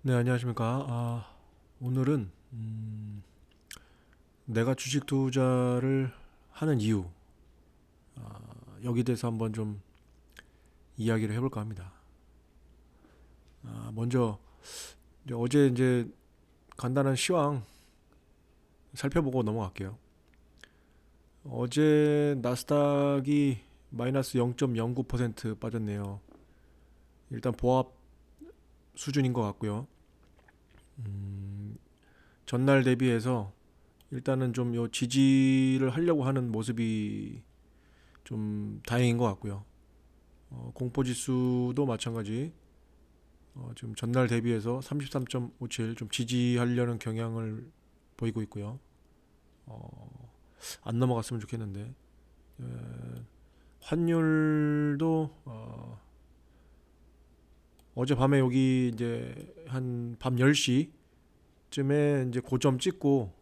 네, 안녕하십니까. 오늘은 내가 주식 투자를 하는 이유, 여기 대해서 한번 좀 이야기를 해볼까 합니다. 먼저 어제 이제 간단한 시황 살펴보고 넘어갈게요. 어제 나스닥이 마이너스 0.09% 빠졌네요. 일단 보합 수준인 것 같고요. 전날 대비해서 일단은 좀 요 지지를 하려고 하는 모습이 좀 다행인 것 같고요. 공포지수도 마찬가지. 지금 전날 대비해서 33.57 좀 지지하려는 경향을 보이고 있고요. 안 넘어갔으면 좋겠는데 에, 환율도 어젯밤에 여기 이제 한 밤 10시쯤에 이제 고점 찍고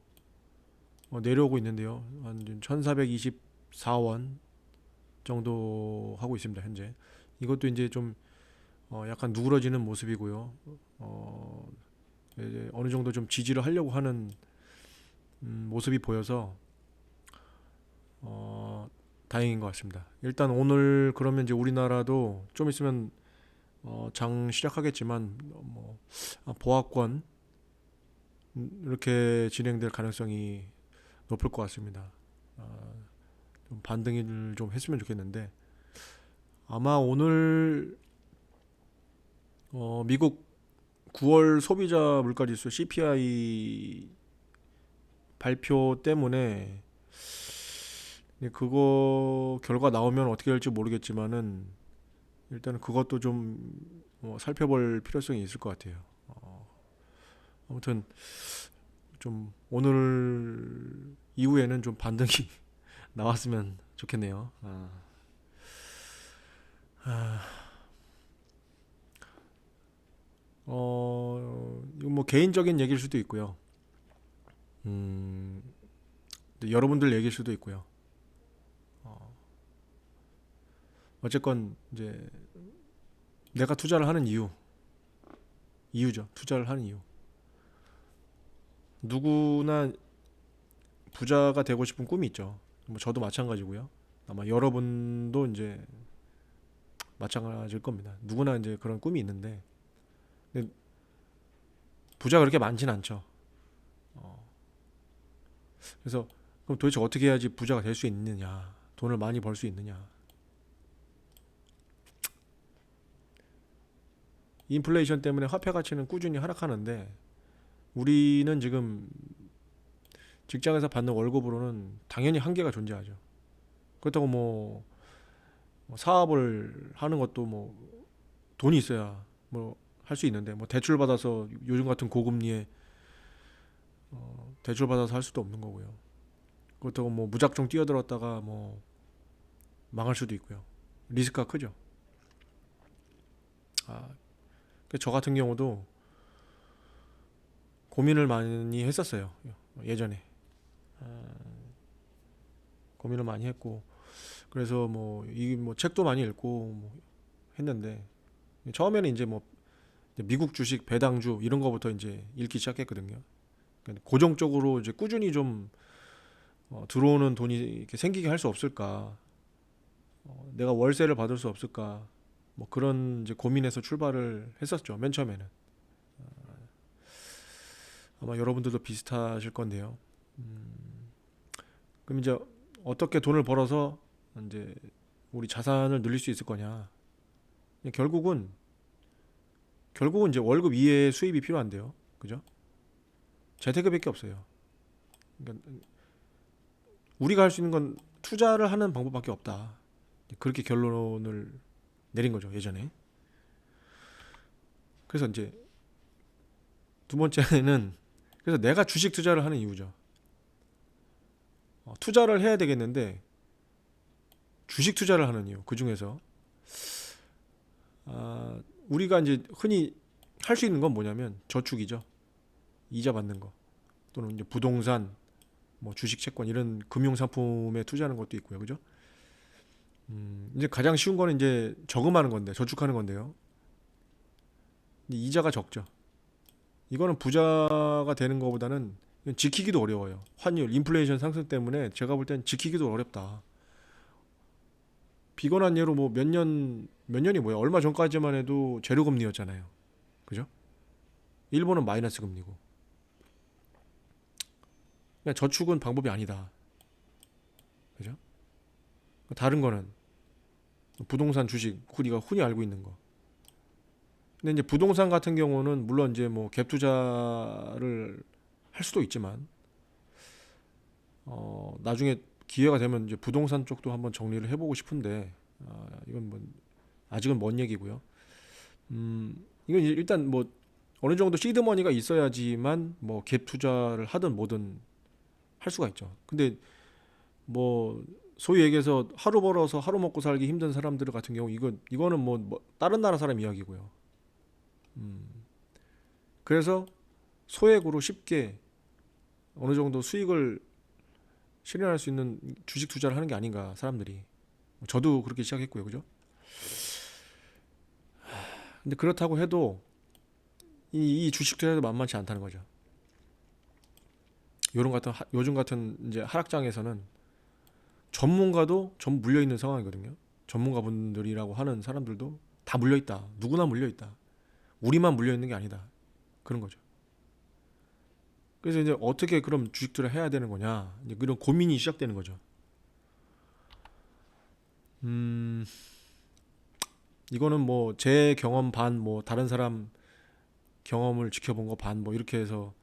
내려오고 있는데요. 한 1424원 정도 하고 있습니다, 현재. 이것도 이제 좀 약간 누그러지는 모습이고요. 이제 어느 정도 좀 지지를 하려고 하는 모습이 보여서 다행인 것 같습니다. 일단 오늘 그러면 이제 우리나라도 좀 있으면 장 시작하겠지만 보합권 이렇게 진행될 가능성이 높을 것 같습니다. 좀 반등을 좀 했으면 좋겠는데 아마 오늘 미국 9월 소비자 물가지수 CPI 발표 때문에 그거 결과 나오면 어떻게 될지 모르겠지만은 일단은 그것도 좀 살펴볼 필요성이 있을 것 같아요. 아무튼 좀 오늘 이후에는 좀 반등이 나왔으면 좋겠네요. 이건 뭐 개인적인 얘기일 수도 있고요. 음, 여러분들 얘기일 수도 있고요. 어쨌건 이제 내가 투자를 하는 이유죠. 투자를 하는 이유. 누구나 부자가 되고 싶은 꿈이 있죠. 뭐 저도 마찬가지고요. 아마 여러분도 이제 마찬가지일 겁니다. 누구나 이제 그런 꿈이 있는데 근데 부자가 그렇게 많진 않죠. 그래서 그럼 도대체 어떻게 해야지 부자가 될 수 있느냐? 돈을 많이 벌 수 있느냐? 인플레이션 때문에 화폐 가치는 꾸준히 하락하는데 우리는 지금 직장에서 받는 월급으로는 당연히 한계가 존재하죠. 그렇다고 뭐 사업을 하는 것도 뭐 돈이 있어야 뭐 할 수 있는데 뭐 대출 받아서 요즘 같은 고금리에 대출 받아서 할 수도 없는 거고요. 그렇다고 뭐 무작정 뛰어들었다가 뭐 망할 수도 있고요. 리스크가 크죠. 아, 저 같은 경우도 고민을 많이 했었어요. 예전에 고민을 많이 했고 그래서 뭐 책도 많이 읽고 뭐 했는데 처음에는 이제 뭐 미국 주식 배당주 이런 거부터 이제 읽기 시작했거든요. 그러니까 고정적으로 이제 꾸준히 좀 들어오는 돈이 이렇게 생기게 할 수 없을까? 내가 월세를 받을 수 없을까? 뭐 그런 이제 고민에서 출발을 했었죠. 맨 처음에는. 아마 여러분들도 비슷하실 건데요. 그럼 이제 어떻게 돈을 벌어서 이제 우리 자산을 늘릴 수 있을 거냐? 결국은 이제 월급 이외의 수입이 필요한데요. 그죠? 재테크밖에 없어요. 그러니까 우리가 할 수 있는 건 투자를 하는 방법밖에 없다. 그렇게 결론을 내린 거죠, 예전에. 그래서 이제 두 번째는 그래서 내가 주식 투자를 하는 이유죠. 투자를 해야 되겠는데 주식 투자를 하는 이유. 그 중에서 우리가 이제 흔히 할 수 있는 건 뭐냐면 저축이죠. 이자 받는 거. 또는 이제 부동산, 뭐 주식 채권 이런 금융 상품에 투자하는 것도 있고요. 그죠? 이제 가장 쉬운 거는 이제 저금하는 건데, 저축하는 건데요. 이자가 적죠. 이거는 부자가 되는 것보다는 이건 지키기도 어려워요. 환율, 인플레이션 상승 때문에 제가 볼 땐 지키기도 어렵다. 비건한 예로 뭐 몇 년이 뭐야? 얼마 전까지만 해도 제로 금리였잖아요. 그죠? 일본은 마이너스 금리고. 그냥 저축은 방법이 아니다. 그죠? 다른 거는 부동산, 주식, 우리가 흔히 알고 있는 거. 근데 이제 부동산 같은 경우는 물론 이제 뭐 갭 투자를 할 수도 있지만 나중에 기회가 되면 이제 부동산 쪽도 한번 정리를 해보고 싶은데 이건 뭐 아직은 먼 얘기고요. 이건 이제 일단 뭐 어느 정도 시드 머니가 있어야지만 뭐 갭 투자를 하든 뭐든 할 수가 있죠. 근데 뭐 소위 얘기해서 하루 벌어서 하루 먹고 살기 힘든 사람들 같은 경우 이거는 뭐 다른 나라 사람 이야기고요. 음, 그래서 소액으로 쉽게 어느 정도 수익을 실현할 수 있는 주식 투자를 하는 게 아닌가 사람들이. 저도 그렇게 시작했고요, 그죠? 근데 그렇다고 해도 이 주식 투자도 만만치 않다는 거죠. 요즘 같은 이제 하락장에서는 전문가도 전부 물려 있는 상황이거든요. 전문가분들이라고 하는 사람들도 다 물려 있다. 누구나 물려 있다. 우리만 물려 있는 게 아니다. 그런 거죠. 그래서 이제 어떻게 그럼 주식 투자를 해야 되는 거냐? 이제 그런 고민이 시작되는 거죠. 음, 이거는 뭐 제 경험 반, 뭐 다른 사람 경험을 지켜본 거 반, 뭐 이렇게 해서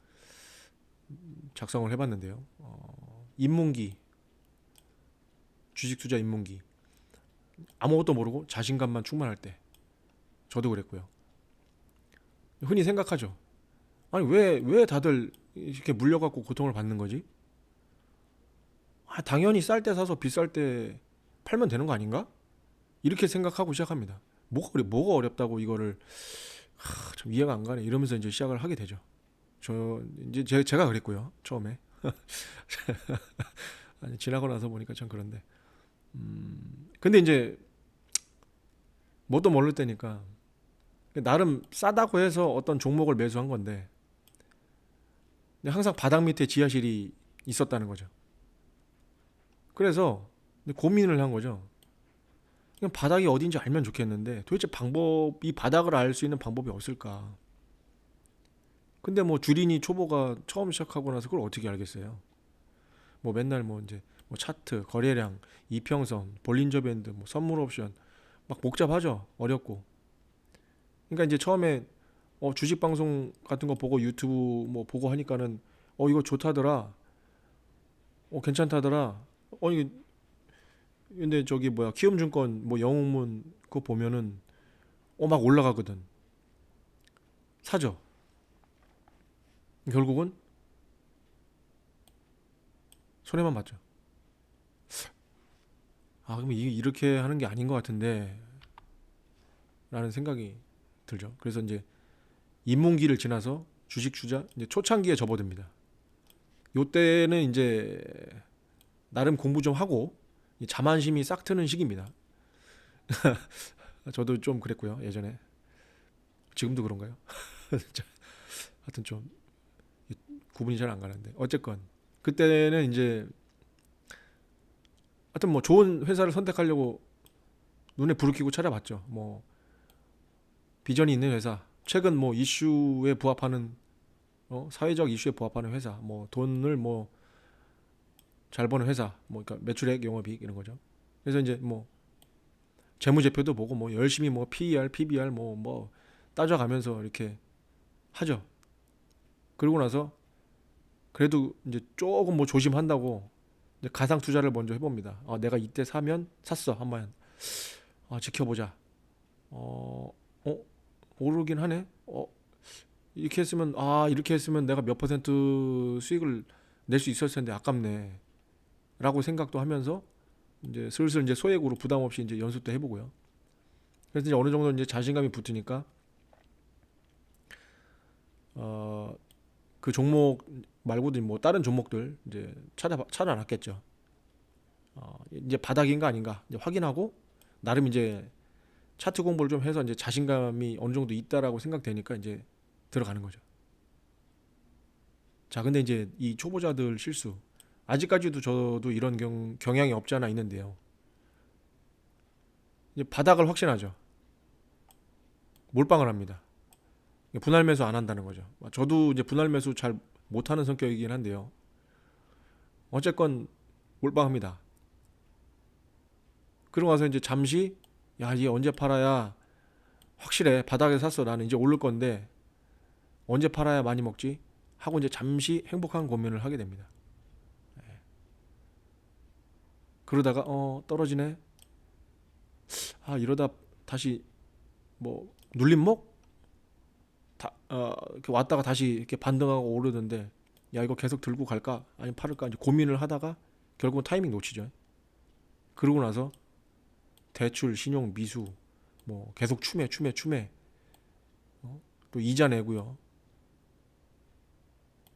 작성을 해봤는데요. 입문기, 주식 투자 입문기. 아무것도 모르고 자신감만 충만할 때. 저도 그랬고요. 흔히 생각하죠. 아니, 왜 다들 이렇게 물려갖고 고통을 받는 거지? 당연히 쌀 때 사서 비쌀 때 팔면 되는 거 아닌가? 이렇게 생각하고 시작합니다. 뭐가 어렵다고 이거를 참 이해가 안 가네. 이러면서 이제 시작을 하게 되죠. 저 이제 제가 그랬고요. 처음에. 아니, 지나고 나서 보니까 참 그런데. 근데 이제 뭣도 모를 때니까 나름 싸다고 해서 어떤 종목을 매수한 건데 항상 바닥 밑에 지하실이 있었다는 거죠. 그래서 고민을 한 거죠. 그냥 바닥이 어딘지 알면 좋겠는데 도대체 이 바닥을 알 수 있는 방법이 없을까? 근데 뭐 주린이 초보가 처음 시작하고 나서 그걸 어떻게 알겠어요? 뭐 맨날 뭐 이제 뭐 차트, 거래량, 이평선, 볼린저 밴드, 뭐 선물 옵션 막 복잡하죠. 어렵고. 그러니까 이제 처음에 주식 방송 같은 거 보고 유튜브 뭐 보고 하니까는 이거 좋다더라. 괜찮다더라. 이게 근데 저기 뭐야 키움증권 뭐 영웅문 그거 보면은 막 올라가거든. 사죠. 결국은 손해만 봤죠. 그럼 이게 이렇게 하는 게 아닌 것 같은데 라는 생각이 들죠. 그래서 이제 입문기를 지나서 주식 투자 이제 초창기에 접어듭니다. 요때는 이제 나름 공부 좀 하고 자만심이 싹 트는 시기입니다. 저도 좀 그랬고요 예전에. 지금도 그런가요? 하여튼 좀 구분이 잘 안 가는데 어쨌건 그때는 이제 하여튼 뭐 좋은 회사를 선택하려고 눈에 불을 켜고 찾아봤죠. 뭐 비전이 있는 회사, 최근 뭐 이슈에 부합하는 사회적 이슈에 부합하는 회사, 뭐 돈을 뭐 잘 버는 회사, 뭐 그러니까 매출액, 영업이익 이런 거죠. 그래서 이제 뭐 재무제표도 보고 뭐 열심히 뭐 PER, PBR 뭐 따져가면서 이렇게 하죠. 그러고 나서 그래도 이제 조금 뭐 조심한다고 이제 가상 투자를 먼저 해봅니다. 내가 이때 사면 샀어 한번 지켜보자. 어, 오르긴 하네. 이렇게 했으면 내가 몇 퍼센트 수익을 낼 수 있었을 텐데 아깝네. 라고 생각도 하면서 이제 슬슬 이제 소액으로 부담 없이 이제 연습도 해보고요. 그래서 이제 어느 정도 이제 자신감이 붙으니까 어, 그 종목 말고도 뭐 다른 종목들 이제 찾아놨겠죠. 이제 바닥인가 아닌가 이제 확인하고 나름 이제 차트 공부를 좀 해서 이제 자신감이 어느 정도 있다라고 생각되니까 이제 들어가는 거죠. 자, 근데 이제 이 초보자들 실수. 아직까지도 저도 이런 경향이 없지 않아 있는데요. 이제 바닥을 확신하죠. 몰빵을 합니다. 분할 매수 안 한다는 거죠. 저도 이제 분할 매수 잘 못하는 성격이긴 한데요. 어쨌건 몰빵합니다. 그러고 나서 이제 잠시 야, 이게 언제 팔아야 확실해. 바닥에 샀어. 나는 이제 오를 건데 언제 팔아야 많이 먹지? 하고 이제 잠시 행복한 고민을 하게 됩니다. 그러다가 떨어지네. 아, 이러다 다시 뭐 눌림목 이렇게 왔다가 다시 이렇게 반등하고 오르던데 야, 이거 계속 들고 갈까 아니면 팔을까 이제 고민을 하다가 결국은 타이밍 놓치죠. 그러고 나서 대출, 신용, 미수 뭐 계속 추매 또 이자 내고요.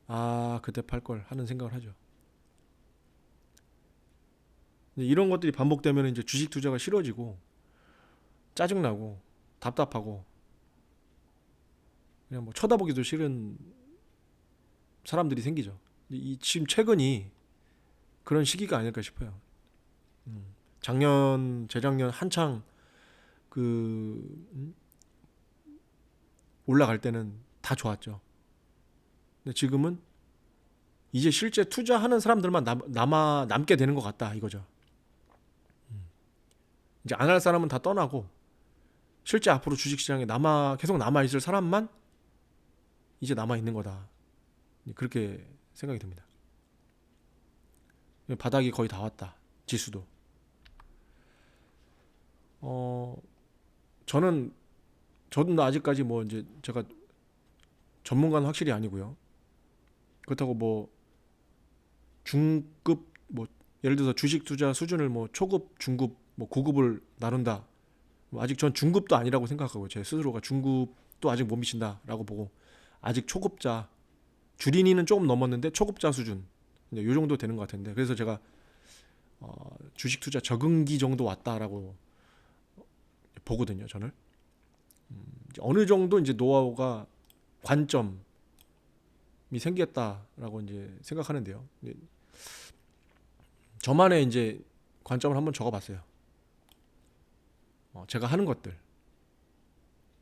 아, 그때 팔 걸 하는 생각을 하죠. 이런 것들이 반복되면 이제 주식 투자가 싫어지고 짜증나고 답답하고 그냥 뭐 쳐다보기도 싫은 사람들이 생기죠. 지금 최근이 그런 시기가 아닐까 싶어요. 작년, 재작년 한창 그 올라갈 때는 다 좋았죠. 근데 지금은 이제 실제 투자하는 사람들만 남게 되는 것 같다 이거죠. 이제 안 할 사람은 다 떠나고 실제 앞으로 주식시장에 계속 남아 있을 사람만 이제 남아 있는 거다. 그렇게 생각이 듭니다. 바닥이 거의 다 왔다. 지수도. 어, 저는 저도 아직까지 뭐 이제 제가 전문가는 확실히 아니고요. 그렇다고 뭐 중급 뭐 예를 들어서 주식 투자 수준을 뭐 초급, 중급, 뭐 고급을 나눈다. 뭐 아직 전 중급도 아니라고 생각하고 제 스스로가 중급도 아직 못 미친다라고 보고 아직 초급자 주린이는 조금 넘었는데 초급자 수준 이제 요 정도 되는 것 같은데 그래서 제가 주식 투자 적응기 정도 왔다라고 보거든요. 저는 이제 어느 정도 이제 노하우가 관점이 생겼다라고 이제 생각하는데요. 저만의 이제 관점을 한번 적어봤어요. 제가 하는 것들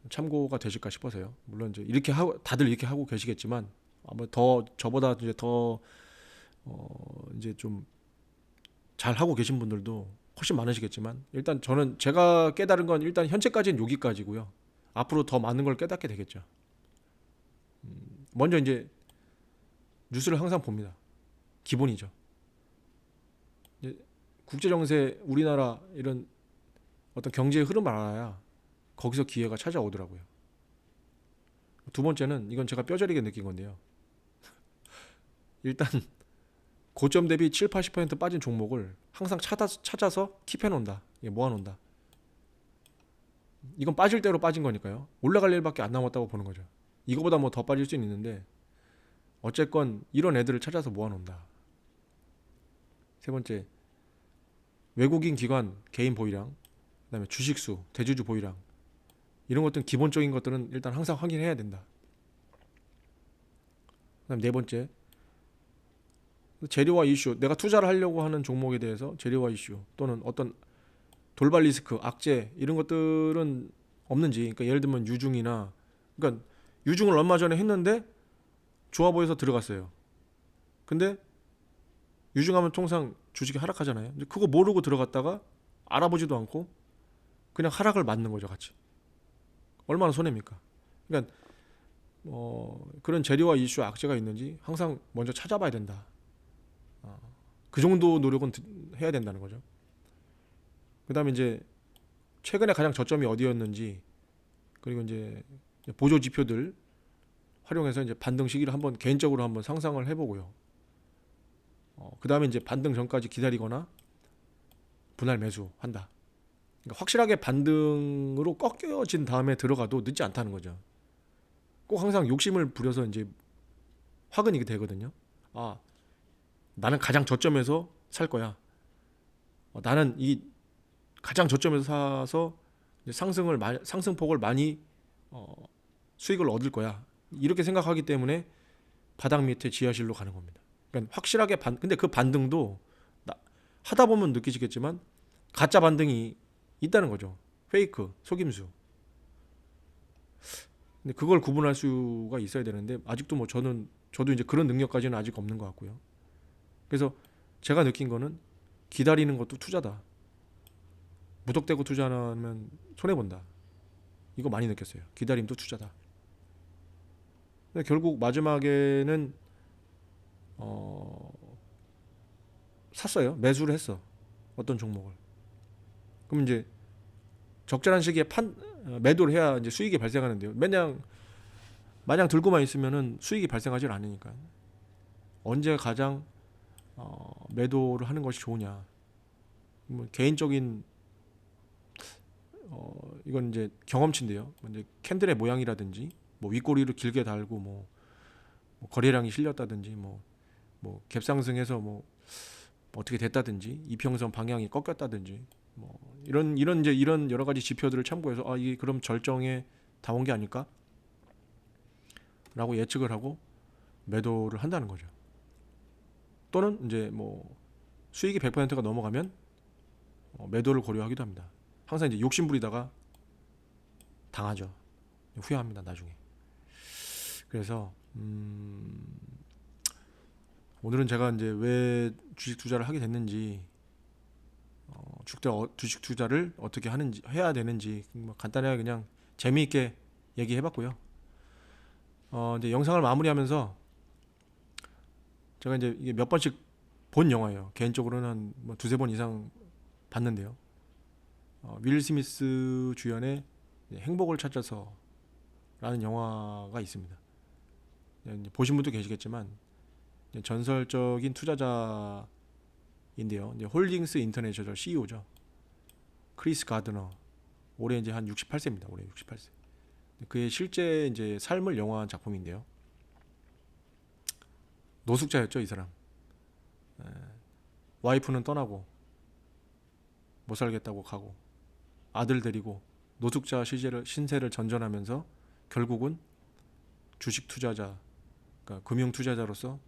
참고가 되실까 싶어서요. 물론 이제 이렇게 하고 다들 이렇게 하고 계시겠지만 아마 더 저보다 이제 더 이제 좀 잘 하고 계신 분들도 훨씬 많으시겠지만 일단 저는 제가 깨달은 건 일단 현재까지는 여기까지고요. 앞으로 더 많은 걸 깨닫게 되겠죠. 먼저 이제 뉴스를 항상 봅니다. 기본이죠. 이제 국제 정세, 우리나라 이런 어떤 경제의 흐름을 알아야 거기서 기회가 찾아오더라고요. 두 번째는 이건 제가 뼈저리게 느낀 건데요. 일단 고점 대비 7, 80% 빠진 종목을 항상 찾아서 킵해 놓는다. 모아 놓는다. 이건 빠질 대로 빠진 거니까요. 올라갈 일밖에 안 남았다고 보는 거죠. 이거보다 뭐 더 빠질 수는 있는데 어쨌건 이런 애들을 찾아서 모아 놓는다. 세 번째, 외국인 기관 개인 보유량, 그다음에 주식수, 대주주 보유량 이런 것들은 기본적인 것들은 일단 항상 확인해야 된다. 그다음 네 번째, 재료와 이슈, 내가 투자를 하려고 하는 종목에 대해서 재료와 이슈 또는 어떤 돌발 리스크, 악재 이런 것들은 없는지. 그러니까 예를 들면 유중이나 그러니까 유중을 얼마 전에 했는데 좋아 보여서 들어갔어요. 근데 유중하면 통상 주식이 하락하잖아요. 근데 그거 모르고 들어갔다가 알아보지도 않고 그냥 하락을 맞는 거죠, 같이. 얼마나 손해입니까? 그러니까 그런 재료와 이슈 악재가 있는지 항상 먼저 찾아봐야 된다. 그 정도 노력은 해야 된다는 거죠. 그다음에 이제 최근에 가장 저점이 어디였는지 그리고 이제 보조 지표들 활용해서 이제 반등 시기를 한번 개인적으로 한번 상상을 해보고요. 그다음에 이제 반등 전까지 기다리거나 분할 매수한다. 그러니까 확실하게 반등으로 꺾여진 다음에 들어가도 늦지 않다는 거죠. 꼭 항상 욕심을 부려서 이제 화근이 되거든요. 아, 나는 가장 저점에서 살 거야. 나는 이 가장 저점에서 사서 이제 상승폭을 많이 수익을 얻을 거야. 이렇게 생각하기 때문에 바닥 밑에 지하실로 가는 겁니다. 그러니까 확실하게 근데 그 반등도 하다 보면 느끼시겠지만 가짜 반등이 있다는 거죠. 페이크, 속임수. 근데 그걸 구분할 수가 있어야 되는데 아직도 뭐 저도 이제 그런 능력까지는 아직 없는 것 같고요. 그래서 제가 느낀 거는 기다리는 것도 투자다. 무턱대고 투자하면 손해 본다. 이거 많이 느꼈어요. 기다림도 투자다. 근데 결국 마지막에는 샀어요. 매수를 했어. 어떤 종목을. 그럼 이제 적절한 시기에 매도를 해야 이제 수익이 발생하는데요. 마냥 들고만 있으면은 수익이 발생하지 않으니까. 언제 가장 매도를 하는 것이 좋으냐. 뭐 개인적인 이건 이제 경험치인데요. 뭐 이제 캔들의 모양이라든지 뭐 윗꼬리를 길게 달고 뭐 거래량이 실렸다든지 뭐 갭상승해서 뭐 어떻게 됐다든지 이평선 방향이 꺾였다든지 뭐 이런 여러 가지 지표들을 참고해서 이게 그럼 절정에 다 온 게 아닐까라고 예측을 하고 매도를 한다는 거죠. 또는 이제 뭐 수익이 100%가 넘어가면 매도를 고려하기도 합니다. 항상 이제 욕심 부리다가 당하죠. 후회합니다, 나중에. 그래서 오늘은 제가 이제 왜 주식 투자를 하게 됐는지, 주식 투자를 어떻게 해야 되는지 뭐 간단하게 그냥 재미있게 얘기해봤고요. 이제 영상을 마무리하면서 제가 이제 이게 몇 번씩 본 영화예요. 개인적으로는 한뭐 두세 번 이상 봤는데요. 윌 스미스 주연의 행복을 찾아서라는 영화가 있습니다. 보신 분도 계시겠지만 전설적인 투자자인데요. 홀딩스 인터내셔널 CEO죠. 크리스 가드너. 올해 이제 한 68세입니다. 올해 68세. 그의 실제 이제 삶을 영화한 작품인데요. 노숙자였죠, 이 사람. 와이프는 떠나고 못 살겠다고 가고 아들 데리고 노숙자 신세를 전전하면서 결국은 주식 투자자, 그러니까 금융 투자자로서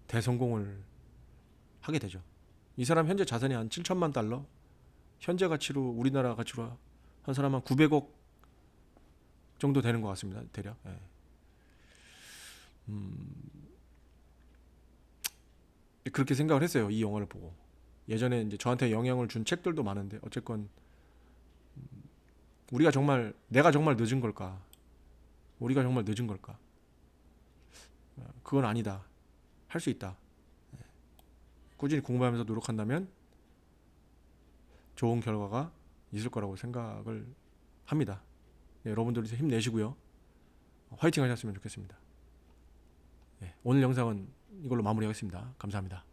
대성공을 하게 되죠. 이 사람 현재 자산이 한 7천만 달러, 현재 가치로 우리나라 가치로 한 사람 한 900억 정도 되는 것 같습니다. 대략. 예. 그렇게 생각을 했어요. 이 영화를 보고. 예전에 이제 저한테 영향을 준 책들도 많은데 어쨌건 내가 정말 늦은 걸까? 우리가 정말 늦은 걸까? 그건 아니다. 할 수 있다. 꾸준히 공부하면서 노력한다면 좋은 결과가 있을 거라고 생각을 합니다. 여러분들이 힘내시고요. 화이팅 하셨으면 좋겠습니다. 오늘 영상은 이걸로 마무리하겠습니다. 감사합니다.